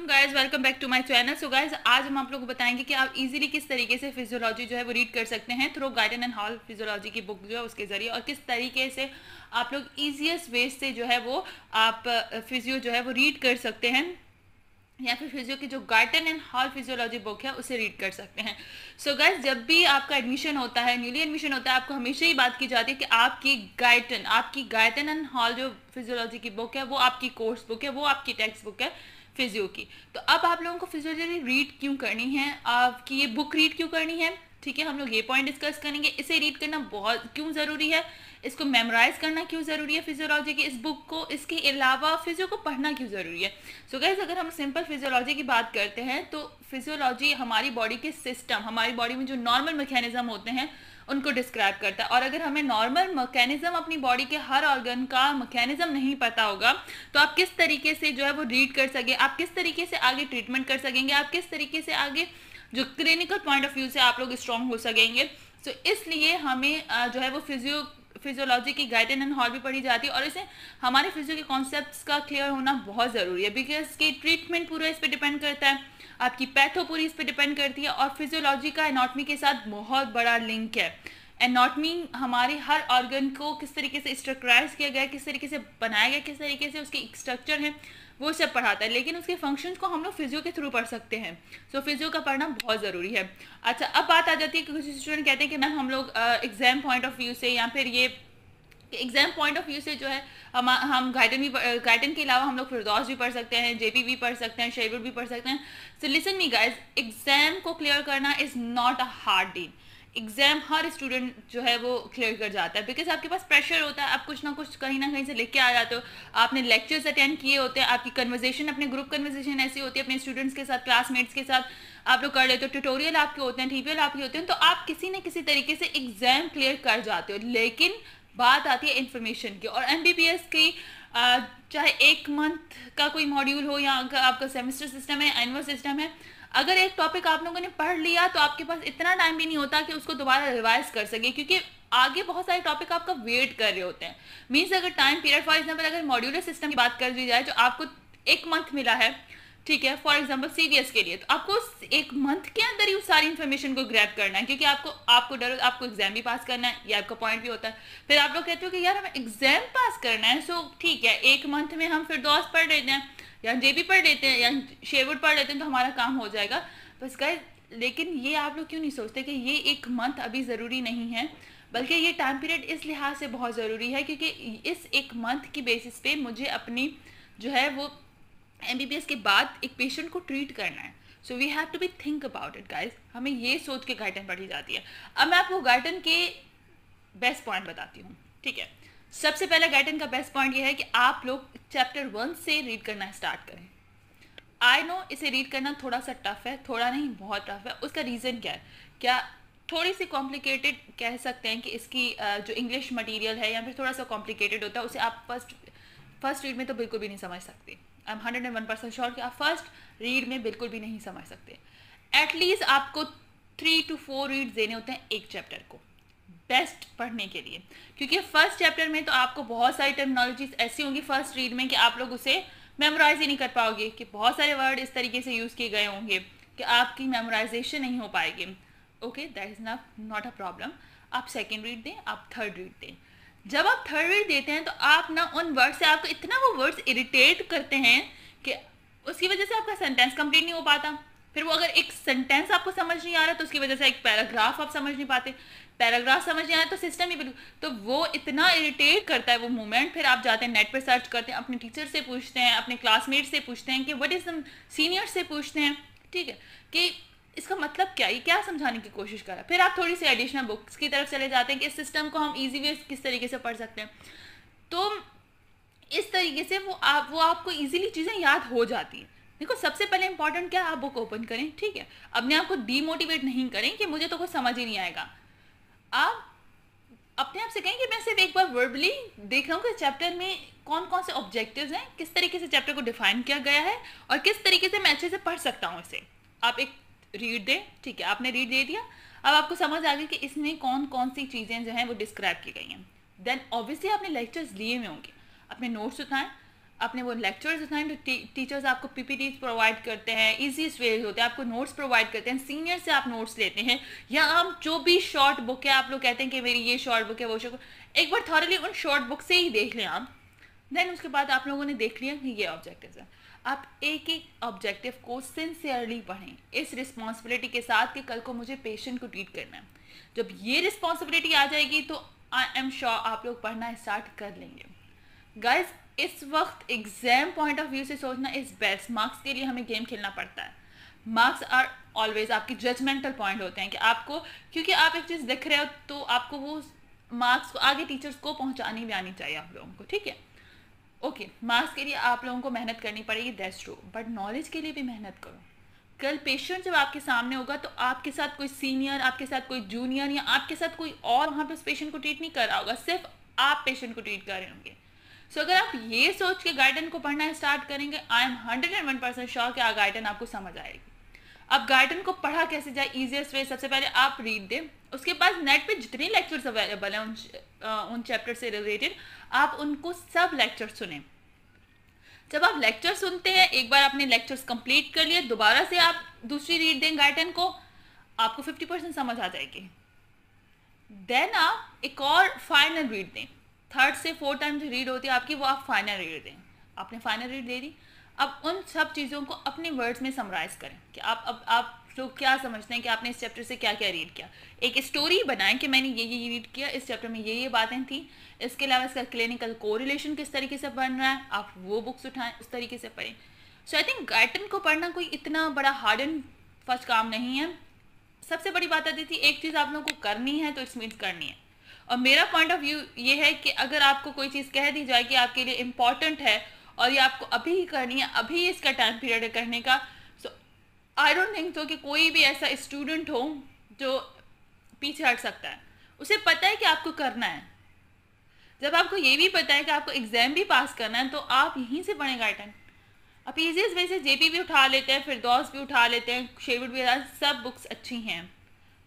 वालेकुम guys, welcome back to my channel. So guys, आज हम आप लोगों को बताएंगे कि आप इजीली किस तरीके से फिजियोलॉजी जो है वो रीड कर सकते हैं through garden and hall physiology की बुक जो है उसके जरिए, और किस तरीके से आप लोग ईजीएस्ट वे से जो है वो आप फिजियो जो है वो रीड कर सकते हैं, या फिर फिजियो की जो garden and hall physiology book है उसे रीड कर सकते हैं। सो गाइस, जब भी आपका एडमिशन होता है, न्यूली एडमिशन होता है, आपको हमेशा ही बात की जाती है कि आपकी गार्डन एंड हॉल जो फिजियोलॉजी की बुक है वो आपकी कोर्स बुक है, वो आपकी टेक्स्ट बुक है फिजियो की। तो अब आप लोगों को फिजियोलॉजी रीड क्यों करनी है, आपकी ये बुक रीड क्यों करनी है, ठीक है, हम लोग ये पॉइंट डिस्कस करेंगे। इसे रीड करना बहुत क्यों ज़रूरी है, इसको मेमोराइज करना क्यों ज़रूरी है फिजियोलॉजी की इस बुक को, इसके अलावा फिजियो को पढ़ना क्यों ज़रूरी है। सो गाइस, अगर हम सिंपल फिजियोलॉजी की बात करते हैं तो फिजियोलॉजी हमारी बॉडी के सिस्टम, हमारी बॉडी में जो नॉर्मल मैकेनिज्म होते हैं उनको डिस्क्राइब करता है। और अगर हमें नॉर्मल मैकेनिज्म, अपनी बॉडी के हर ऑर्गन का मैकेनिज्म नहीं पता होगा तो आप किस तरीके से जो है वो रीड कर सके, आप किस तरीके से आगे ट्रीटमेंट कर सकेंगे, आप किस तरीके से आगे जो क्लिनिकल पॉइंट ऑफ व्यू से आप लोग स्ट्रॉन्ग हो सकेंगे। सो इसलिए हमें जो है वो फिजियोलॉजी की गाइडन एंड हॉल भी पढ़ी जाती है, और इसे हमारे फिजियो के कॉन्सेप्ट्स का क्लियर होना बहुत ज़रूरी है, बिकॉज की ट्रीटमेंट पूरा इस पर डिपेंड करता है, आपकी पैथो पूरी इस पर डिपेंड करती है। और फिजियोलॉजी का एनाटॉमी के साथ बहुत बड़ा लिंक है। एनाटॉमी हमारे हर ऑर्गन को किस तरीके से स्ट्रक्चराइज किया गया, किस तरीके से बनाया गया, किस तरीके से उसकी स्ट्रक्चर है, वो सब पढ़ाता है, लेकिन उसके फंक्शंस को हम लोग फिजियो के थ्रू पढ़ सकते हैं। सो फिजियो का पढ़ना बहुत ज़रूरी है। अच्छा, अब बात आ जाती है कि कुछ स्टूडेंट कहते हैं कि मैम हम लोग एग्जाम पॉइंट ऑफ व्यू से, या फिर ये एग्जाम पॉइंट ऑफ व्यू से जो है हम गाइडन के अलावा हम लोग फिरदौस भी पढ़ सकते हैं, जेपी भी पढ़ सकते हैं, शेरवुड भी पढ़ सकते हैं। So listen me guys, exam को क्लियर करना is not a hard deal. Exam her student जो है वो क्लियर कर जाता है, बिकॉज आपके पास प्रेशर होता है, आप कुछ ना कुछ कहीं ना कहीं से लेके आ जाते हो, आपने लेक्चर्स अटेंड किए होते हैं, आपकी कन्वर्सेशन, अपने ग्रुप कन्वर्सेशन ऐसी होती है अपने स्टूडेंट्स के साथ, क्लासमेट्स के साथ आप लोग कर लेते हो, ट्यूटोरियल आपके होते हैं, टीपीएल आपके होते हैं, तो आप किसी न किसी तरीके से एग्जाम क्लियर कर जाते हो। लेकिन बात आती है इन्फॉर्मेशन की, और एमबीबीएस की चाहे एक मंथ का कोई मॉड्यूल हो या आपका सेमेस्टर सिस्टम है, एनुअल सिस्टम है, अगर एक टॉपिक आप लोगों ने पढ़ लिया तो आपके पास इतना टाइम भी नहीं होता कि उसको दोबारा रिवाइज कर सके, क्योंकि आगे बहुत सारे टॉपिक आपका वेट कर रहे होते हैं। मीन्स अगर टाइम पीरियड, फॉर एग्जाम्पल अगर मॉड्यूलर सिस्टम की बात कर दी जाए, जो आपको एक मंथ मिला है, ठीक है, फॉर एग्जाम्पल सीवीएस के लिए, तो आपको एक मंथ के अंदर ही उस सारी इन्फॉर्मेशन को ग्रैब करना है, क्योंकि आपको डर, आपको एग्जाम भी पास करना है, ये आपका पॉइंट भी होता है। फिर आप लोग कहते हो कि यार हमें एग्जाम पास करना है, सो ठीक है, एक मंथ में हम फिरदौस पढ़ लेते हैं, या जेबी पढ़ लेते हैं, या शेरवुड पढ़ लेते हैं, तो हमारा काम हो जाएगा बस गाइस। लेकिन ये आप लोग क्यों नहीं सोचते कि ये एक मंथ अभी ज़रूरी नहीं है, बल्कि ये टाइम पीरियड इस लिहाज से बहुत ज़रूरी है क्योंकि इस एक मंथ की बेसिस पे मुझे अपनी जो है वो एमबीबीएस के बाद एक पेशेंट को ट्रीट करना है। So we have to be think about it guys, हमें ये सोच के गाइडन पढ़ी जाती है। अब मैं आपको गाइडन के बेस्ट पॉइंट बताती हूँ, ठीक है। सबसे पहला गाइडन का बेस्ट पॉइंट ये है कि आप लोग चैप्टर 1 से रीड करना स्टार्ट करें। आई नो इसे रीड करना थोड़ा सा टफ है, थोड़ा नहीं बहुत टफ है। उसका रीज़न क्या है, क्या थोड़ी सी कॉम्प्लिकेटेड कह सकते हैं कि इसकी जो इंग्लिश मटेरियल है या फिर थोड़ा सा कॉम्प्लिकेटेड होता है, उसे आप फर्स्ट रीड में तो बिल्कुल भी नहीं समझ सकते। आई एम 101% श्योर कि आप फर्स्ट रीड में बिल्कुल भी नहीं समझ सकते। एटलीस्ट आपको 3 to 4 रीड देने होते हैं एक चैप्टर को बेस्ट पढ़ने के लिए, क्योंकि फर्स्ट चैप्टर में तो आपको बहुत सारी टर्मिनोलॉजीज ऐसी होंगी फर्स्ट रीड में कि आप लोग उसे मेमोराइज ही नहीं कर पाओगे, कि बहुत सारे वर्ड इस तरीके से यूज़ किए गए होंगे कि आपकी मेमोराइजेशन नहीं हो पाएगी। Okay, that is not a problem. आप सेकेंड रीड दें, आप थर्ड रीड दें। जब आप थर्ड रीड देते हैं तो आप ना उन वर्ड से, आपको इतना वो वर्ड्स इरिटेट करते हैं कि उसकी वजह से आपका सेंटेंस कंप्लीट नहीं हो पाता। फिर वो अगर एक सेंटेंस आपको समझ नहीं आ रहा तो उसकी वजह से एक पैराग्राफ आप समझ नहीं पाते, पैराग्राफ समझ नहीं आया तो सिस्टम ही बिल्कुल, तो वो इतना इरिटेट करता है वो मोमेंट। फिर आप जाते हैं नेट पर सर्च करते हैं, अपने टीचर से पूछते हैं, अपने क्लासमेट से पूछते हैं कि व्हाट इज द सीनियर से पूछते हैं, ठीक है, कि इसका मतलब क्या, ये क्या समझाने की कोशिश कर रहा है। फिर आप थोड़ी सी एडिशनल बुक्स की तरफ चले जाते हैं कि इस सिस्टम को हम ईजी वे किस तरीके से पढ़ सकते हैं। तो इस तरीके से वो आपको ईजिली चीज़ें याद हो जाती हैं। देखो, सबसे पहले इंपॉर्टेंट क्या, आप बुक ओपन करें, ठीक है, अपने आप को डीमोटिवेट नहीं करें कि मुझे तो कुछ समझ ही नहीं आएगा। आप अपने आप से कहें कि मैं सिर्फ एक बार वर्बली देख रहा हूँ कि चैप्टर में कौन कौन से ऑब्जेक्टिव्स हैं, किस तरीके से चैप्टर को डिफाइन किया गया है, और किस तरीके से मैं अच्छे से पढ़ सकता हूँ इसे। आप एक रीड दें, ठीक है, आपने रीड दे दिया, अब आपको समझ आ गई कि इसमें कौन कौन सी चीज़ें जो हैं वो डिस्क्राइब की गई हैं। देन ऑब्वियसली आपने लेक्चर्स लिए हुए होंगे, अपने नोट्स उठाएं, अपने वो लेक्चर्स होते हैं तो टीचर्स आपको पीपीटीज प्रोवाइड करते हैं, इजीएस्ट वे होते हैं, आपको नोट्स प्रोवाइड करते हैं, सीनियर से आप नोट्स लेते हैं, या आप जो भी शॉर्ट बुक है आप लोग कहते हैं कि मेरी ये शॉर्ट बुक है वो शॉर्ट, एक बार थॉरली उन शॉर्ट बुक से ही देख लें आप। देन उसके बाद आप लोगों ने देख लिया कि ये ऑब्जेक्टिव्स है, आप एक एक ऑब्जेक्टिव को सिंसियरली पढ़ें इस रिस्पॉन्सिबिलिटी के साथ कि कल को मुझे पेशेंट को ट्रीट करना है। जब ये रिस्पॉन्सिबिलिटी आ जाएगी तो आई एम श्योर आप लोग पढ़ना स्टार्ट कर लेंगे। गाइज इस वक्त एग्जाम पॉइंट ऑफ व्यू से सोचना इज बेस्ट। मार्क्स के लिए हमें गेम खेलना पड़ता है, मार्क्स आर ऑलवेज आपकी जजमेंटल पॉइंट होते हैं कि आपको, क्योंकि आप एक चीज़ लिख रहे हो तो आपको वो मार्क्स को आगे टीचर्स को पहुंचानी भी आनी चाहिए आप लोगों को, ठीक है। ओके, मार्क्स के लिए आप लोगों को मेहनत करनी पड़ेगी, दैट्स ट्रू, बट नॉलेज के लिए भी मेहनत करो। कल पेशेंट जब आपके सामने होगा तो आपके साथ कोई सीनियर, आपके साथ कोई जूनियर या आपके साथ कोई और वहाँ पे उस पेशेंट को ट्रीट नहीं कर रहा होगा, सिर्फ आप पेशेंट को ट्रीट कर रहे होंगे। सो अगर आप ये सोच के गाइडन को पढ़ना स्टार्ट करेंगे, आई एम 101% श्योर कि गाइडन आपको समझ आएगी। अब गाइडन को पढ़ा कैसे जाए, ईजिएस्ट वे, सबसे पहले आप रीड दें, उसके बाद नेट पे जितने लेक्चर्स अवेलेबल हैं उन चैप्टर से रिलेटेड आप उनको सब लेक्चर सुने। जब आप लेक्चर सुनते हैं, एक बार आपने लेक्चर्स कंप्लीट कर लिए, दोबारा से आप दूसरी रीड दें गाइडन को, आपको 50% समझ आ जाएगी। देन आप एक और फाइनल रीड दें, 3rd से 4th टाइम जो रीड होती है आपकी वो आप फाइनल रीड दें। आपने फाइनल रीड दे दी, अब उन सब चीज़ों को अपने वर्ड्स में समराइज करें कि आप लोग क्या समझते हैं कि आपने इस चैप्टर से क्या क्या रीड किया। एक स्टोरी बनाएं कि मैंने ये रीड किया, इस चैप्टर में ये बातें थी, इसके अलावा इसका क्लिनिकल कोरिलेशन किस तरीके से बन रहा है, आप वो बुक्स उठाएं, उस तरीके से पढ़ें। सो आई थिंक गाइडन को पढ़ना कोई इतना बड़ा हार्ड एंड फर्स्ट काम नहीं है। सबसे बड़ी बात आती थी, एक चीज़ आप लोगों को करनी है तो इट्स मीन्स करनी है। और मेरा पॉइंट ऑफ व्यू ये है कि अगर आपको कोई चीज़ कह दी जाए कि आपके लिए इम्पॉर्टेंट है और ये आपको अभी ही करनी है, अभी इसका टाइम पीरियड है करने का, सो आई डोंट थिंक सो कि कोई भी ऐसा स्टूडेंट हो जो पीछे हट सकता है। उसे पता है कि आपको करना है। जब आपको ये भी पता है कि आपको एग्जाम भी पास करना है तो आप यहीं से पढ़ें गाइडन। आप ईजीएस्ट वे से जेपी भी उठा लेते हैं, फिरदौस भी उठा लेते हैं, शेरवुड भी, सब बुक्स अच्छी हैं,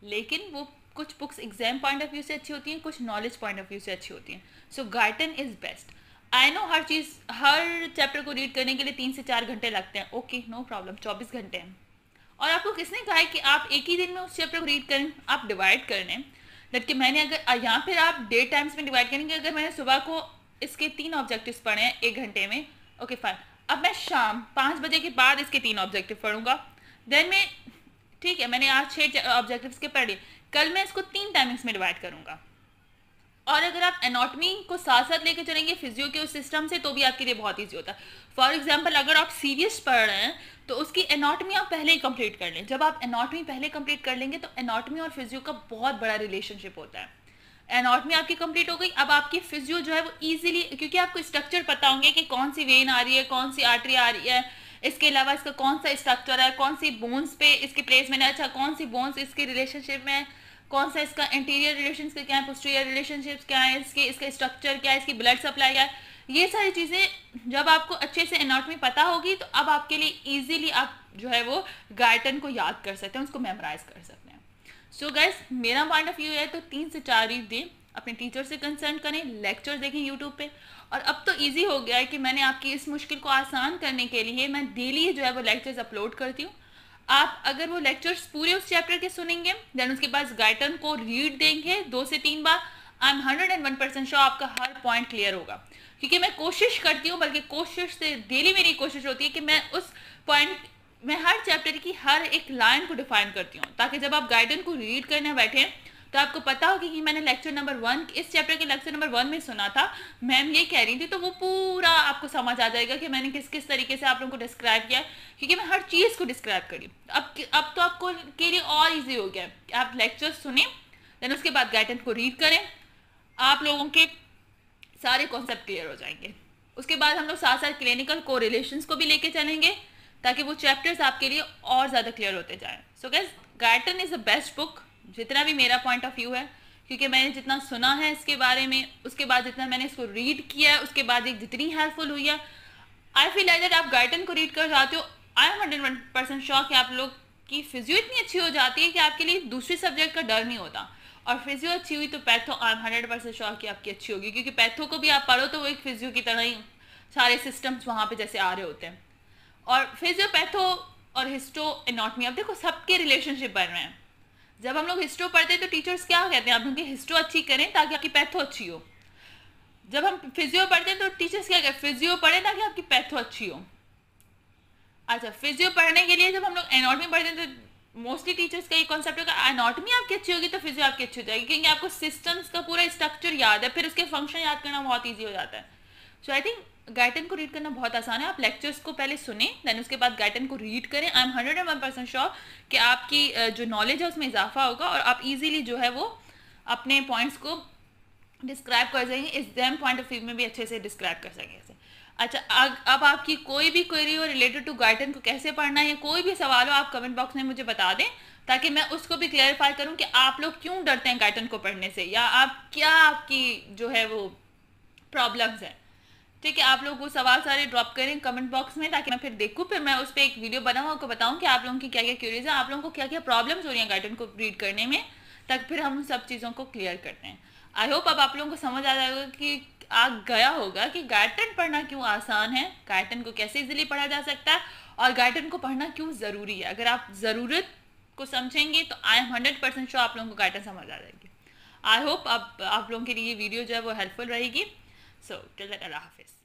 लेकिन वो कुछ books exam point of view से अच्छी होती हैं, कुछ नॉलेज पॉइंट ऑफ व्यू से अच्छी होती हैं। So Guidon is best. I know हर चैप्टर को रीड करने के लिए 3 से 4 घंटे लगते हैं, ओके नो प्रॉब्लम, 24 घंटे हैं। और आपको किसने कहा है कि आप एक ही दिन में उस चैप्टर को रीड करें, आप डिवाइड कर लें। कि मैंने अगर यहाँ फिर आप डे टाइम्स में डिवाइड करेंगे, अगर मैंने सुबह को इसके 3 ऑब्जेक्टिव्स पढ़े हैं 1 घंटे में, ओके फाइन, अब मैं शाम 5 बजे के बाद इसके 3 ऑब्जेक्टिव पढ़ूंगा, देन मैं, ठीक है, मैंने आज 6 ऑब्जेक्टिव्स के पढ़ लिए, कल मैं इसको 3 टाइमिंग्स में डिवाइड करूंगा। और अगर आप एनाटॉमी को साथ साथ लेकर चलेंगे फिजियो के उस सिस्टम से तो भी आपके लिए बहुत ईजी होता है। फॉर एग्जाम्पल अगर आप सीरियस पढ़ रहे हैं तो उसकी एनाटॉमी आप पहले ही कंप्लीट कर लें। जब आप एनाटॉमी पहले कंप्लीट कर लेंगे तो एनाटॉमी और फिजियो का बहुत बड़ा रिलेशनशिप होता है। एनाटॉमी आपकी कंप्लीट हो गई, अब आपकी फिजियो जो है वो इजीली, क्योंकि आपको स्ट्रक्चर पता होंगे कि कौन सी वेन आ रही है, कौन सी आर्टरी आ रही है, इसके अलावा इसका कौन सा स्ट्रक्चर है, कौन सी बोन्स पे इसकी प्लेसमेंट है, अच्छा कौन सी बोन्स इसके रिलेशनशिप में, कौन सा इसका इंटीरियर रिलेशंस क्या है, पोस्टीरियर रिलेशनशिप्स क्या है, इसका स्ट्रक्चर क्या है, इसकी ब्लड सप्लाई क्या है, ये सारी चीज़ें जब आपको अच्छे से एनाटॉमी पता होगी तो अब आपके लिए इजीली आप जो है वो गाइडन को याद कर सकते हैं, उसको मेमोराइज कर सकते हैं। सो गाइस मेरा पॉइंट ऑफ व्यू है तो 3 से 4 रीड दें, अपने टीचर से कंसल्ट करें, लेक्चर देखें यूट्यूब पे। और अब तो ईजी हो गया है कि मैंने आपकी इस मुश्किल को आसान करने के लिए मैं डेली जो है वो लेक्चर्स अपलोड करती हूँ। आप अगर वो लेक्चर्स पूरे उस चैप्टर के सुनेंगे, देन उसके बाद गाइडन को रीड देंगे 2 से 3 बार, आई एम 101% श्योर आपका हर पॉइंट क्लियर होगा। क्योंकि मैं कोशिश करती हूँ, बल्कि कोशिश से डेली मेरी कोशिश होती है कि मैं उस पॉइंट में हर चैप्टर की हर एक लाइन को डिफाइन करती हूँ, ताकि जब आप गाइडन को रीड करने बैठे तो आपको पता होगी कि मैंने लेक्चर नंबर 1 इस चैप्टर के लेक्चर नंबर 1 में सुना था, मैम ये कह रही थी, तो वो पूरा आपको समझ आ जाएगा कि मैंने किस किस तरीके से आप लोगों को डिस्क्राइब किया, क्योंकि मैं हर चीज़ को डिस्क्राइब करी। अब तो आपको के लिए और ईजी हो गया कि आप लेक्चर सुने, देन उसके बाद गाइडन को रीड करें, आप लोगों के सारे कॉन्सेप्ट क्लियर हो जाएंगे। उसके बाद हम लोग साथ साथ क्लिनिकल कोरिलेशंस को भी लेके चलेंगे ताकि वो चैप्टर्स आपके लिए और ज़्यादा क्लियर होते जाएं। So guys Guidon is the best book, जितना भी मेरा पॉइंट ऑफ व्यू है, क्योंकि मैंने जितना सुना है इसके बारे में, उसके बाद जितना मैंने इसको रीड किया है, उसके बाद एक जितनी हेल्पफुल हुई है, आई फील लाइक दैट आप गाइडन को रीड कर जाते हो, आई एम 101% श्योर कि आप लोग की फिजियो इतनी अच्छी हो जाती है कि आपके लिए दूसरे सब्जेक्ट का डर नहीं होता। और फिजियो अच्छी हुई तो पैथो आई एम 100% श्योर कि आपकी अच्छी होगी, क्योंकि पैथो को भी आप पढ़ो तो वो एक फिजियो की तरह ही सारे सिस्टम्स वहाँ पे जैसे आ रहे होते हैं। और फिजियोपैथो और हिस्टो एनाटॉमी, अब देखो सबके रिलेशनशिप बन रहे हैं। जब हम लोग हिस्टो पढ़ते हैं तो टीचर्स क्या कहते हैं, आप उनकी हिस्टो अच्छी करें ताकि आपकी पैथो अच्छी हो। जब हम फिजियो पढ़ते हैं तो टीचर्स क्या कहते हैं, फिजियो पढ़ें ताकि आपकी पैथो अच्छी हो। अच्छा, फिजियो पढ़ने के लिए जब हम लोग एनाटॉमी पढ़ते हैं तो मोस्टली टीचर्स का ये कॉन्सेप्ट होगा, एनाटॉमी आपकी अच्छी होगी तो फिजियो आपकी अच्छी हो जाएगी, क्योंकि आपको सिस्टम्स का पूरा स्ट्रक्चर याद है, फिर उसके फंक्शन याद करना बहुत ईजी हो जाता है। सो आई थिंक गाइटन को रीड करना बहुत आसान है। आप लेक्चर्स को पहले सुने, देन उसके बाद गाइटन को रीड करें। आई एम 101% श्योर कि आपकी जो नॉलेज है उसमें इजाफा होगा और आप इजीली जो है वो अपने पॉइंट्स को डिस्क्राइब कर सकेंगे, एग्जाम पॉइंट ऑफ व्यू में भी अच्छे से डिस्क्राइब कर सकेंगे। अच्छा, अब आपकी कोई भी क्वेरी हो रिलेटेड टू गाइटन को कैसे पढ़ना है या कोई भी सवाल हो, आप कमेंट बॉक्स में मुझे बता दें ताकि मैं उसको भी क्लैरिफाई करूं कि आप लोग क्यों डरते हैं गाइटन को पढ़ने से, या आप क्या आपकी जो है वो प्रॉब्लम्स है। ठीक है, आप लोग वो सवाल सारे ड्रॉप करें कमेंट बॉक्स में ताकि मैं फिर देखूं, फिर मैं उस पर एक वीडियो बनाऊँ, आपको बताऊं कि आप लोगों की क्या क्या क्यूरीज है, आप लोगों को क्या क्या प्रॉब्लम्स हो रही हैं गाइटन को रीड करने में, ताकि फिर हम उन सब चीज़ों को क्लियर करते हैं। आई होप अब आप लोगों को समझ आ जाएगा कि आ गया होगा कि गाइटन पढ़ना क्यों आसान है, गाइटन को कैसे इजीली पढ़ा जा सकता है और गाइटन को पढ़ना क्यों ज़रूरी है। अगर आप ज़रूरत को समझेंगे तो आई एम 100% श्योर आप लोगों को गाइटन समझ आ जाएगी। आई होप अब आप लोगों के लिए ये वीडियो जो है वो हेल्पफुल रहेगी। सो टिल दैट, अल्लाह हाफिज़।